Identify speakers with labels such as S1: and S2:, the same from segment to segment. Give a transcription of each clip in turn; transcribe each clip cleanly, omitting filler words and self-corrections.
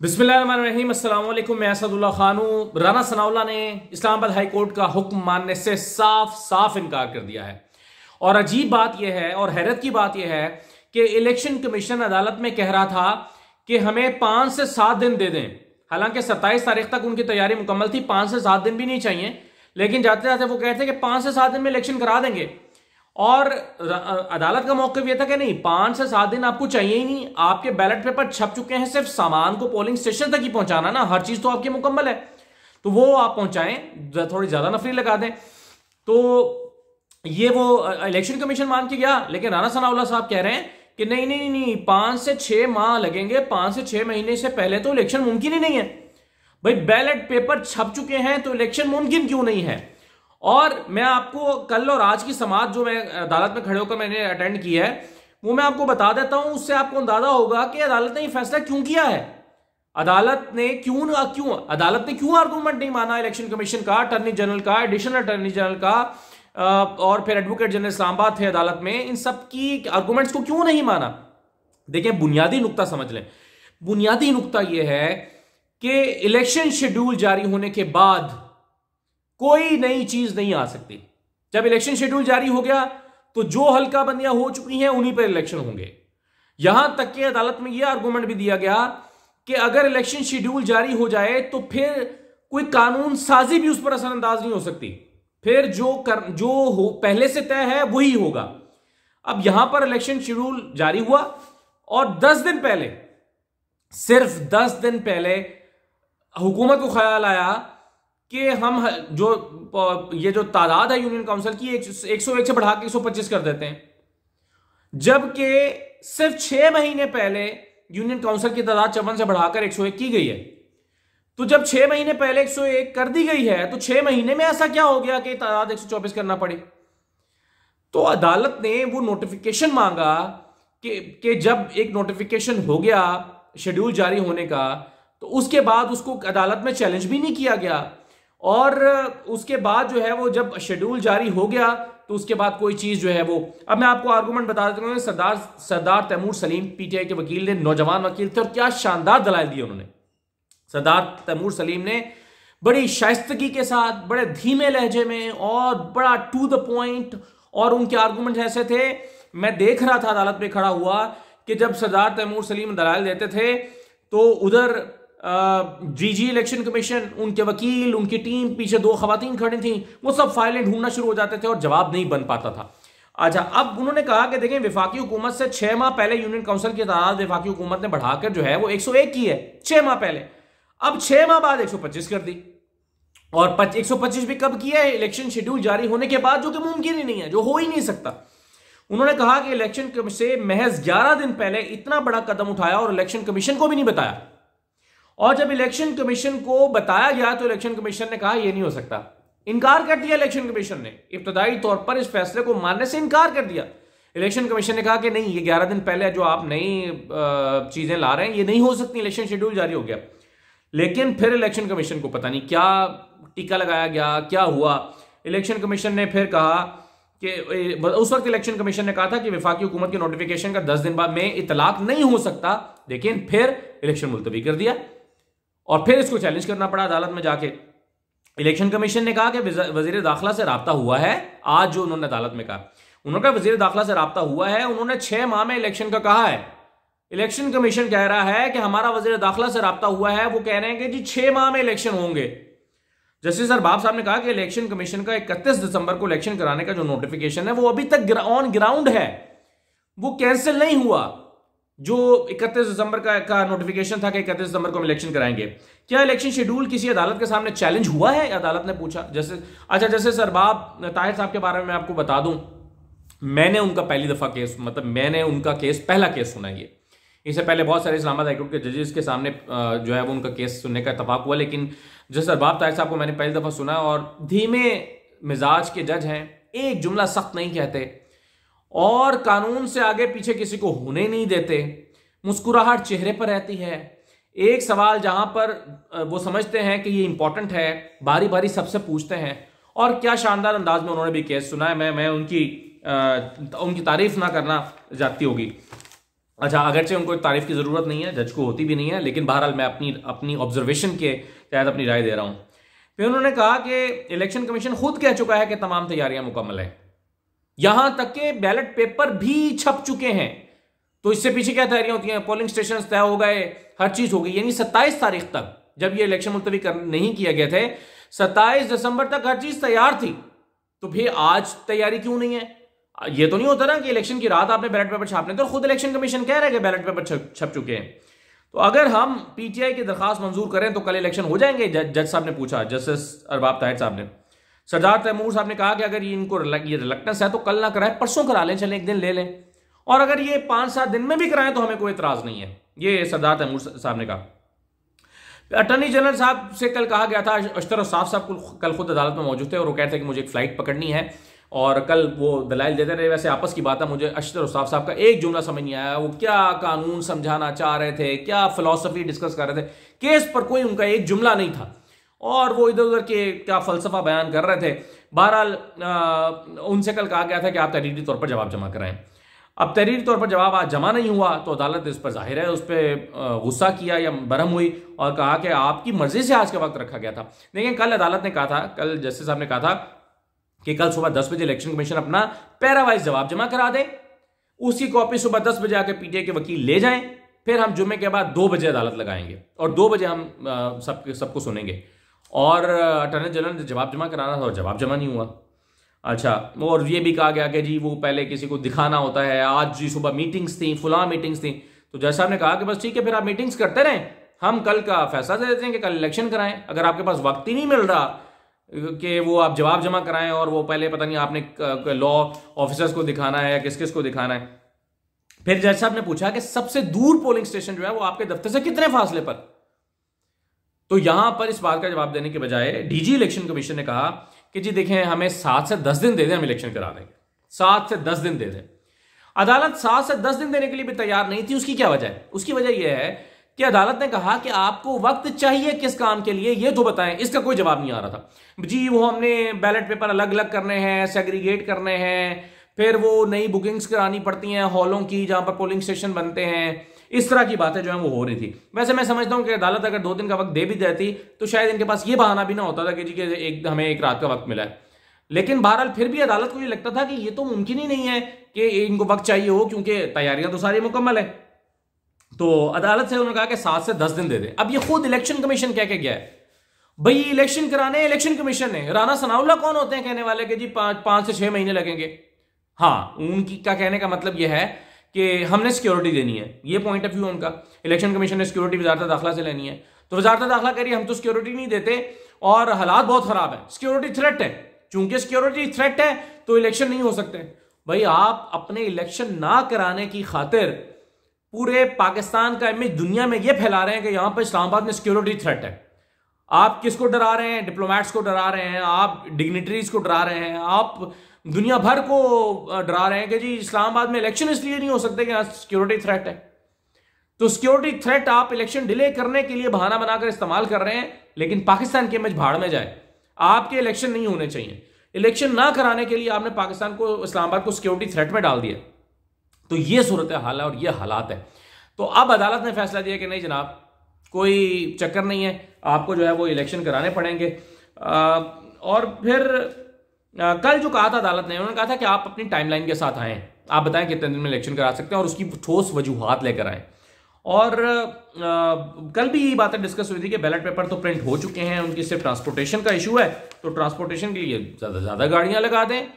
S1: बिस्मिल्लाहिर्रहमानिर्रहीम, अस्सलाम वालेकुम। मैं असदुल्ला खान हूं। राना सनाउल्लाह ने इस्लामाबाद हाई कोर्ट का हुक्म मानने से साफ साफ इनकार कर दिया है। और अजीब बात यह है और हैरत की बात यह है कि इलेक्शन कमीशन अदालत में कह रहा था कि हमें 5 से 7 दिन दे दें। हालांकि 27 तारीख तक उनकी तैयारी मुकम्मल थी, 5 से 7 दिन भी नहीं चाहिए, लेकिन जाते जाते वो कहते हैं कि 5 से 7 दिन में इलेक्शन करा देंगे। और अदालत का मौक़िफ़ यह था कि नहीं, 5 से 7 दिन आपको चाहिए ही नहीं, आपके बैलेट पेपर छप चुके हैं, सिर्फ सामान को पोलिंग स्टेशन तक ही पहुंचाना ना, हर चीज तो आपकी मुकम्मल है, तो वो आप पहुंचाएं, थोड़ी ज्यादा नफरी लगा दें। तो ये वो इलेक्शन कमीशन मान के गया, लेकिन राना सनाउल्लाह साहब कह रहे हैं कि नहीं नहीं नहीं, 5 से 6 माह लगेंगे, 5 से 6 महीने से पहले तो इलेक्शन मुमकिन ही नहीं है। भाई बैलेट पेपर छप चुके हैं तो इलेक्शन मुमकिन क्यों नहीं है? और मैं आपको कल और आज की समाअत जो मैं अदालत में खड़े होकर मैंने अटेंड की है, वो मैं आपको बता देता हूं, उससे आपको अंदाजा होगा कि अदालत ने ये फैसला क्यों किया है। अदालत ने क्यों आर्गूमेंट नहीं माना इलेक्शन कमीशन का, अटॉर्नी जनरल का, एडिशनल अटॉर्नी जनरल का, और फिर एडवोकेट जनरल इस्लामाबाद थे अदालत में, इन सब की आर्गूमेंट्स को क्यों नहीं माना? देखिए, बुनियादी नुक्ता समझ लें। बुनियादी नुक्ता यह है कि इलेक्शन शेड्यूल जारी होने के बाद कोई नई चीज नहीं आ सकती। जब इलेक्शन शेड्यूल जारी हो गया तो जो हल्का बंदियां हो चुकी हैं उन्हीं पर इलेक्शन होंगे। यहां तक कि अदालत में यह आर्गूमेंट भी दिया गया कि अगर इलेक्शन शेड्यूल जारी हो जाए तो फिर कोई कानून साजी भी उस पर असरअंदाज नहीं हो सकती, फिर जो हो पहले से तय है वही होगा। अब यहां पर इलेक्शन शेड्यूल जारी हुआ और 10 दिन पहले, सिर्फ 10 दिन पहले हुकूमत को ख्याल आया कि हम ये जो तादाद है यूनियन काउंसिल की 101 से बढ़ा के 125 कर देते हैं, जबकि सिर्फ 6 महीने पहले यूनियन काउंसिल की तादाद 54 से बढ़ाकर 101 की गई है। तो जब 6 महीने पहले 101 कर दी गई है तो 6 महीने में ऐसा क्या हो गया कि तादाद 124 करना पड़ी? तो अदालत ने वो नोटिफिकेशन मांगा कि जब एक नोटिफिकेशन हो गया शेड्यूल जारी होने का, तो उसके बाद उसको अदालत में चैलेंज भी नहीं किया गया। और उसके बाद जो है वो जब शेड्यूल जारी हो गया तो उसके बाद कोई चीज जो है वो, अब मैं आपको आर्गूमेंट बता देता हूं। सरदार तैमूर सलीम पीटीआई के वकील ने, नौजवान वकील थे, और क्या शानदार दलाइल दिए उन्होंने। सरदार तैमूर सलीम ने बड़ी शाइस्तगी के साथ, बड़े धीमे लहजे में और बड़ा टू द पॉइंट, और उनके आर्गूमेंट ऐसे थे, मैं देख रहा था अदालत में खड़ा हुआ कि जब सरदार तैमूर सलीम दलाइल देते थे तो उधर जीजी इलेक्शन कमीशन, उनके वकील, उनकी टीम, पीछे 2 खवातीन खड़ी थी, वो सब फाइलें ढूंढना शुरू हो जाते थे और जवाब नहीं बन पाता था। अच्छा, अब उन्होंने कहा कि देखें, विफाकी हुकूमत से 6 माह पहले यूनियन काउंसिल की तादाद विफाकी हुकूमत ने बढ़ाकर जो है वो 101 की है 6 माह पहले। अब 6 माह बाद 125 कर दी, और 125 भी कब किया है? इलेक्शन शेड्यूल जारी होने के बाद, जो कि मुमकिन ही नहीं है, जो हो ही नहीं सकता। उन्होंने कहा कि इलेक्शन से महज 11 दिन पहले इतना बड़ा कदम उठाया और इलेक्शन कमीशन को भी नहीं बताया। और जब इलेक्शन कमीशन को बताया गया तो इलेक्शन कमीशन ने कहा यह नहीं हो सकता, इनकार कर दिया। इलेक्शन कमीशन ने इब्तदाई तौर पर इस फैसले को मानने से इनकार कर दिया। इलेक्शन कमीशन ने कहा कि नहीं, ये 11 दिन पहले जो आप नई चीजें ला रहे हैं ये नहीं हो सकती, इलेक्शन शेड्यूल जारी हो गया। लेकिन फिर इलेक्शन कमीशन को पता नहीं क्या टीका लगाया गया, क्या हुआ। इलेक्शन कमीशन ने फिर कहा कि उस वक्त इलेक्शन कमीशन ने कहा था कि विफाकी हुकूमत के नोटिफिकेशन का 10 दिन बाद में इतलाक नहीं हो सकता, लेकिन फिर इलेक्शन मुलतवी कर दिया और फिर इसको चैलेंज करना पड़ा अदालत में जाके। इलेक्शन कमीशन ने कहा कि वजीर दाखिला से राब्ता हुआ है। आज जो उन्होंने अदालत में कहा, उन्होंने कहा वजीर दाखिला से राब्ता हुआ है, उन्होंने 6 माह में इलेक्शन का कहा है। इलेक्शन कमीशन कह रहा है कि हमारा वजीर दाखिला से राब्ता हुआ है, वो कह रहे हैं कि जी 6 माह में इलेक्शन होंगे। जस्टिस अरबाब साहब ने कहा कि इलेक्शन कमीशन का 31 दिसंबर को इलेक्शन कराने का जो नोटिफिकेशन है वो अभी तक ऑन ग्राउंड है, वो कैंसिल नहीं हुआ। जो 31 दिसंबर का नोटिफिकेशन था कि 31 दिसंबर को हम इलेक्शन कराएंगे, क्या इलेक्शन शेड्यूल किसी अदालत के सामने चैलेंज हुआ है? अदालत ने पूछा। जैसे सरबाब ताहिर साहब के बारे में मैं आपको बता दूं, मैंने उनका पहली दफा केस, मतलब मैंने उनका केस, पहला केस सुना है। इससे पहले बहुत सारे इस्लामाबाद हाईकोर्ट के जजेस के सामने जो है वो उनका केस सुनने का इत्तफाक हुआ, लेकिन जैसे सरबाब ताहिर साहब को मैंने पहली दफा सुना। और धीमे मिजाज के जज हैं, एक जुमला सख्त नहीं कहते और कानून से आगे पीछे किसी को होने नहीं देते, मुस्कुराहट चेहरे पर रहती है। एक सवाल जहां पर वो समझते हैं कि ये इंपॉर्टेंट है, बारी बारी सबसे पूछते हैं। और क्या शानदार अंदाज में उन्होंने भी केस सुना है। मैं उनकी तारीफ ना करना जाती होगी। अच्छा, अगरचे उनको तारीफ की जरूरत नहीं है, जज को होती भी नहीं है, लेकिन बहरहाल मैं अपनी ऑब्जर्वेशन के तहत अपनी राय दे रहा हूं। फिर उन्होंने कहा कि इलेक्शन कमीशन खुद कह चुका है कि तमाम तैयारियां मुकम्मल है, यहां तक के बैलेट पेपर भी छप चुके हैं। तो इससे पीछे क्या तैयारियां होती हैं? पोलिंग स्टेशन तय हो गए, हर चीज हो गई। यानी 27 तारीख तक, जब ये इलेक्शन मुलतवी नहीं किया गया थे, 27 दिसंबर तक हर चीज तैयार थी। तो फिर आज तैयारी क्यों नहीं है? ये तो नहीं होता ना कि इलेक्शन की रात आपने बैलेट पेपर छापने, तो खुद इलेक्शन कमीशन कह रहे हैं कि बैलेट पेपर छप चुके हैं। तो अगर हम पीटीआई की दरखास्त मंजूर करें तो कल इलेक्शन हो जाएंगे? जज साहब ने पूछा, जस्टिस अरबाब ताहिर साहब ने। सरदार तैमूर साहब ने कहा कि अगर इनको ये रिलक्टेंस है तो कल ना कराएं, परसों करा लें, चलें एक दिन ले लें, और अगर ये 5-7 दिन में भी कराएं तो हमें कोई इतराज नहीं है। ये सरदार तैमूर साहब ने कहा। अटॉर्नी जनरल साहब से कल कहा गया था, अशतर साहब साहब कल खुद अदालत में मौजूद थे और वो कहते हैं कि मुझे एक फ्लाइट पकड़नी है, और कल वो दलाइल देते रहे। वैसे आपस की बात है, मुझे अशतर साहब का एक जुमला समझ नहीं आया, वो क्या कानून समझाना चाह रहे थे, क्या फिलॉसफी डिस्कस कर रहे थे, केस पर कोई उनका एक जुमला नहीं था, और वो इधर उधर के क्या फलसफा बयान कर रहे थे। बहरहाल उनसे कल कहा गया था कि आप तहरीरी तौर पर जवाब जमा कराएं। अब तहरीरी तौर पर जवाब आज जमा नहीं हुआ तो अदालत इस पर जाहिर है उस पर गुस्सा किया या बरहम हुई और कहा कि आपकी मर्जी से आज का वक्त रखा गया था। लेकिन कल अदालत ने कहा था, कल जस्टिस साहब ने कहा था कि कल सुबह 10 बजे इलेक्शन कमीशन अपना पैरावाइज जवाब जमा करा दे, उसकी कॉपी सुबह 10 बजे आकर पीटीआई के वकील ले जाएं, फिर हम जुम्मे के बाद 2 बजे अदालत लगाएंगे और 2 बजे हम सबको सुनेंगे। और अटॉर्नी जनरल ने जवाब जमा कराना था और जवाब जमा नहीं हुआ। अच्छा, और ये भी कहा गया कि जी वो पहले किसी को दिखाना होता है, आज जी सुबह मीटिंग्स थी, फुला मीटिंग्स थी। तो जज साहब ने कहा कि बस ठीक है, फिर आप मीटिंग्स करते रहें, हम कल का फैसला दे देते हैं कि कल इलेक्शन कराएं। अगर आपके पास वक्त ही नहीं मिल रहा कि वो आप जवाब जमा कराएं और वो पहले पता नहीं आपने लॉ ऑफिसर्स को दिखाना है या किस किस को दिखाना है। फिर जज साहब ने पूछा कि सबसे दूर पोलिंग स्टेशन जो है वो आपके दफ्तर से कितने फासले पर? तो यहां पर इस बात का जवाब देने के बजाय डीजी इलेक्शन कमीशन ने कहा कि जी देखें, हमें 7 से 10 दिन दे दें, हम इलेक्शन करा देंगे। 7 से 10 दिन दे दें। अदालत 7 से 10 दिन देने के लिए भी तैयार नहीं थी। उसकी क्या वजह है? उसकी वजह यह है कि अदालत ने कहा कि आपको वक्त चाहिए किस काम के लिए, ये तो बताएं। इसका कोई जवाब नहीं आ रहा था। जी वो हमने बैलेट पेपर अलग अलग करने हैं, सेग्रीगेट करने हैं, फिर वो नई बुकिंग्स करानी पड़ती हैं हॉलों की जहां पर पोलिंग स्टेशन बनते हैं, इस तरह की बातें जो है वो हो रही थी। वैसे मैं समझता हूं कि अदालत अगर 2 दिन का वक्त दे भी देती तो शायद इनके पास ये बहाना भी ना होता था कि जी के हमें एक रात का वक्त मिला है। लेकिन बहरहाल फिर भी अदालत को ये लगता था कि ये तो मुमकिन ही नहीं है कि इनको वक्त चाहिए हो, क्योंकि तैयारियां तो सारी मुकम्मल है। तो अदालत से उन्होंने कहा कि 7 से 10 दिन दे दे। अब ये खुद इलेक्शन कमीशन कह के गया है, भाई इलेक्शन कराने इलेक्शन कमीशन ने। राना सनाउल्लाह कौन होते हैं कहने वाले कि जी 5 से 6 महीने लगेंगे? हाँ, उनकी का कहने का मतलब यह है कि हमने सिक्योरिटी देनी है, ये पॉइंट ऑफ व्यू है उनका। इलेक्शन कमीशन ने सिक्योरिटी वजारत दाखिला से लेनी है, तो वजारत दाखिला कह रही है हम तो सिक्योरिटी नहीं देते और हालात बहुत खराब है, सिक्योरिटी थ्रेट है। चूंकि सिक्योरिटी थ्रेट है तो इलेक्शन नहीं हो सकते। भाई आप अपने इलेक्शन ना कराने की खातिर पूरे पाकिस्तान का इमेज दुनिया में यह फैला रहे हैं कि यहां पर इस्लामाबाद में सिक्योरिटी थ्रेट है। आप किसको डरा रहे हैं? डिप्लोमेट्स को डरा रहे हैं, आप डिग्निटरीज को डरा रहे हैं, आप दुनिया भर को डरा रहे हैं कि जी इस्लामाबाद में इलेक्शन इसलिए नहीं हो सकते कि यहां सिक्योरिटी थ्रेट है। तो सिक्योरिटी थ्रेट आप इलेक्शन डिले करने के लिए बहाना बनाकर इस्तेमाल कर रहे हैं, लेकिन पाकिस्तान की इमेज भाड़ में जाए। आपके इलेक्शन नहीं होने चाहिए। इलेक्शन ना कराने के लिए आपने पाकिस्तान को, इस्लामाबाद को सिक्योरिटी थ्रेट में डाल दिया। तो ये सूरत हाल है और ये हालात है। तो अब अदालत ने फैसला दिया कि नहीं जनाब, कोई चक्कर नहीं है, आपको जो है वो इलेक्शन कराने पड़ेंगे। और फिर कल जो कहा था अदालत ने, उन्होंने कहा था कि आप अपनी टाइमलाइन के साथ आएं, आप बताएं कितने दिन में इलेक्शन करा सकते हैं और उसकी ठोस वजूहात लेकर आएं। और कल भी यही बातें डिस्कस हुई थी कि बैलेट पेपर तो प्रिंट हो चुके हैं, उनकी सिर्फ ट्रांसपोर्टेशन का इशू है, तो ट्रांसपोर्टेशन के लिए ज़्यादा गाड़ियां लगा दें,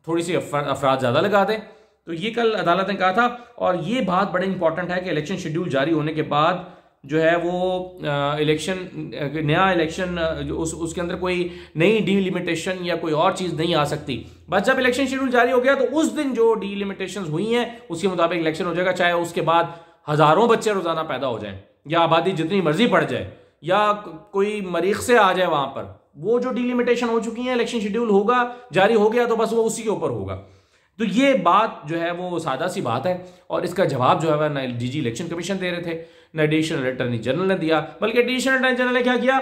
S1: थोड़ी सी अफराद ज़्यादा लगा दें। तो ये कल अदालत ने कहा था। और ये बात बड़ी इंपॉर्टेंट है कि इलेक्शन शेड्यूल जारी होने के बाद जो है वो नया इलेक्शन उसके अंदर कोई नई डीलिमिटेशन या कोई और चीज़ नहीं आ सकती। बस जब इलेक्शन शेड्यूल जारी हो गया तो उस दिन जो डीलिमिटेशन हुई हैं उसके मुताबिक इलेक्शन हो जाएगा, चाहे उसके बाद हज़ारों बच्चे रोजाना पैदा हो जाएं या आबादी जितनी मर्जी बढ़ जाए या कोई मरीख से आ जाए वहां पर, वो जो डीलिमिटेशन हो चुकी है, इलेक्शन शेड्यूल होगा, जारी हो गया तो बस वो उसी के ऊपर होगा। तो ये बात जो है वो सादा सी बात है और इसका जवाब जो है न डीजी इलेक्शन कमीशन दे रहे थे, न एडिशनल अटॉर्नी जनरल ने दिया। बल्कि एडिशनल अटॉर्नी जनरल ने क्या किया,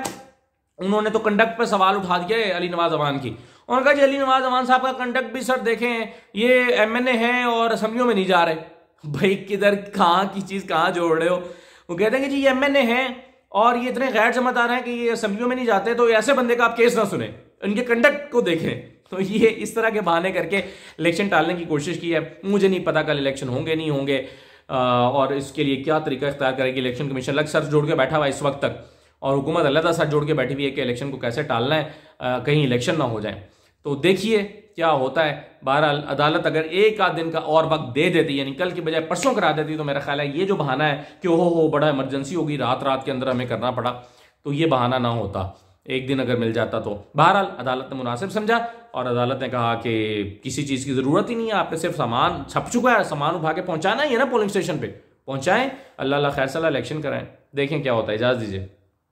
S1: उन्होंने तो कंडक्ट पर सवाल उठा दिया अली नवाज अवान की। उन्होंने कहा जी अली नवाज अवान साहब का कंडक्ट भी सर देखें, ये MNA हैं और असेंबलियों में नहीं जा रहे। भाई किधर कहाँ की चीज कहाँ जोड़ रहे हो। वो कहते हैं कि जी ये एमएनए हैं और ये इतने गैर जिम्मेदार हैं कि ये असेंबलियों में नहीं जाते, तो ऐसे बंदे का आप केस ना सुने, इनके कंडक्ट को देखें। तो ये इस तरह के बहाने करके इलेक्शन टालने की कोशिश की है। मुझे नहीं पता कल इलेक्शन होंगे नहीं होंगे, और इसके लिए क्या तरीका इख्तियार करेगी इलेक्शन कमीशन। अलग सर जोड़ के बैठा हुआ इस वक्त तक, और हुकूमत अलग सर जोड़ के बैठी हुई है कि इलेक्शन को कैसे टालना है, कहीं इलेक्शन ना हो जाए। तो देखिए क्या होता है। बहरहाल अदालत अगर एक आध दिन का और वक्त दे देती, यानी कल की बजाय परसों करा देती, तो मेरा ख्याल है ये जो बहाना है कि हो बड़ा इमरजेंसी होगी, रात रात के अंदर हमें करना पड़ा, तो ये बहाना ना होता, एक दिन अगर मिल जाता तो। बहरहाल अदालत ने मुनासिब समझा और अदालत ने कहा कि किसी चीज़ की ज़रूरत ही नहीं है, आपने सिर्फ सामान छप चुका है, सामान उठा के पहुंचाना ही है ना पोलिंग स्टेशन पे, पहुंचाएं। अल्लाह खैर सलाह इलेक्शन कराएं, देखें क्या होता है। इजाज़त दीजिए।